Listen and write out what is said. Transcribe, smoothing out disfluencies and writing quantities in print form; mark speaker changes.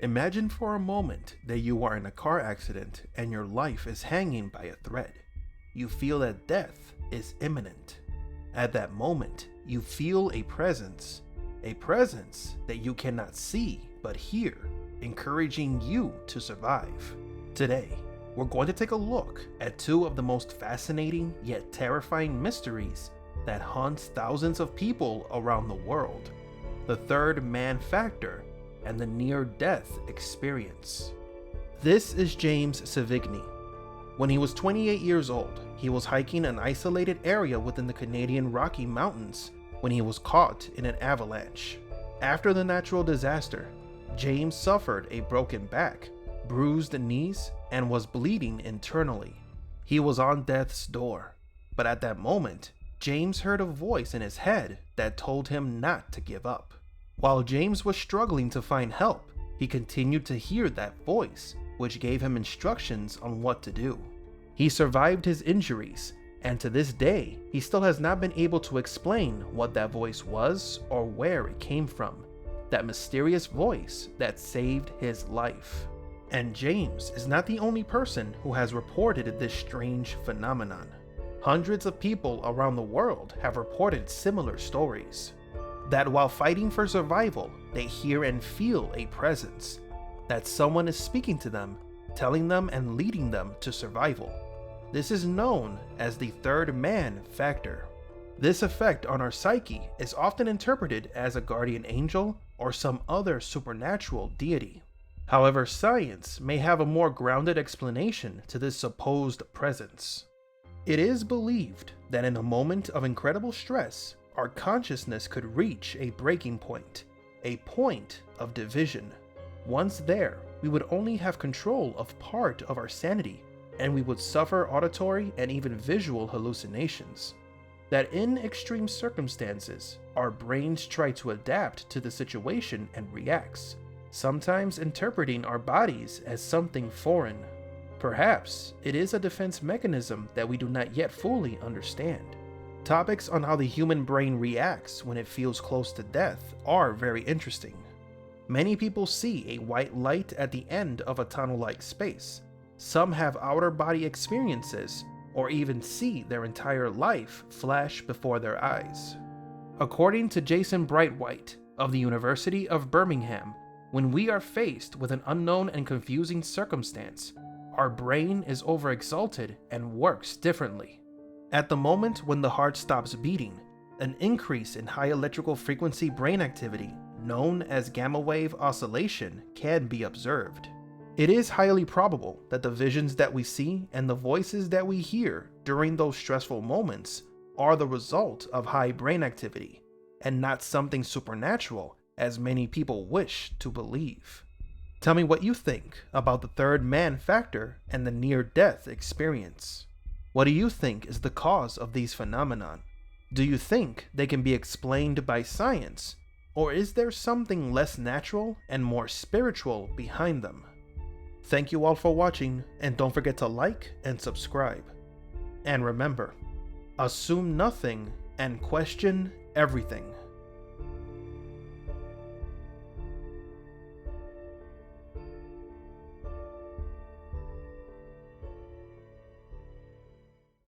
Speaker 1: Imagine for a moment that you are in a car accident and your life is hanging by a thread. You feel that death is imminent. At that moment, you feel a presence that you cannot see but hear, encouraging you to survive. Today, we're going to take a look at two of the most fascinating yet terrifying mysteries that haunts thousands of people around the world: the third man factor and the near-death experience. This is James Sevigny. When he was 28 years old, he was hiking an isolated area within the Canadian Rocky Mountains when he was caught in an avalanche. After the natural disaster, James suffered a broken back, bruised knees, and was bleeding internally. He was on death's door, but at that moment, James heard a voice in his head that told him not to give up. While James was struggling to find help, he continued to hear that voice, which gave him instructions on what to do. He survived his injuries, and to this day, he still has not been able to explain what that voice was or where it came from. That mysterious voice that saved his life. And James is not the only person who has reported this strange phenomenon. Hundreds of people around the world have reported similar stories. That while fighting for survival, they hear and feel a presence. That someone is speaking to them, telling them and leading them to survival. This is known as the third man factor. This effect on our psyche is often interpreted as a guardian angel or some other supernatural deity. However, science may have a more grounded explanation to this supposed presence. It is believed that in a moment of incredible stress, our consciousness could reach a breaking point, a point of division. Once there, we would only have control of part of our sanity, and we would suffer auditory and even visual hallucinations. That in extreme circumstances, our brains try to adapt to the situation and reacts, sometimes interpreting our bodies as something foreign. Perhaps it is a defense mechanism that we do not yet fully understand. Topics on how the human brain reacts when it feels close to death are very interesting. Many people see a white light at the end of a tunnel-like space. Some have outer body experiences, or even see their entire life flash before their eyes. According to Jason Brightwhite of the University of Birmingham, when we are faced with an unknown and confusing circumstance, our brain is overexalted and works differently. At the moment when the heart stops beating, an increase in high electrical frequency brain activity, known as gamma wave oscillation, can be observed. It is highly probable that the visions that we see and the voices that we hear during those stressful moments are the result of high brain activity, and not something supernatural as many people wish to believe. Tell me what you think about the third man factor and the near-death experience. What do you think is the cause of these phenomenon? Do you think they can be explained by science, or is there something less natural and more spiritual behind them? Thank you all for watching, and don't forget to like and subscribe. And remember, assume nothing and question everything.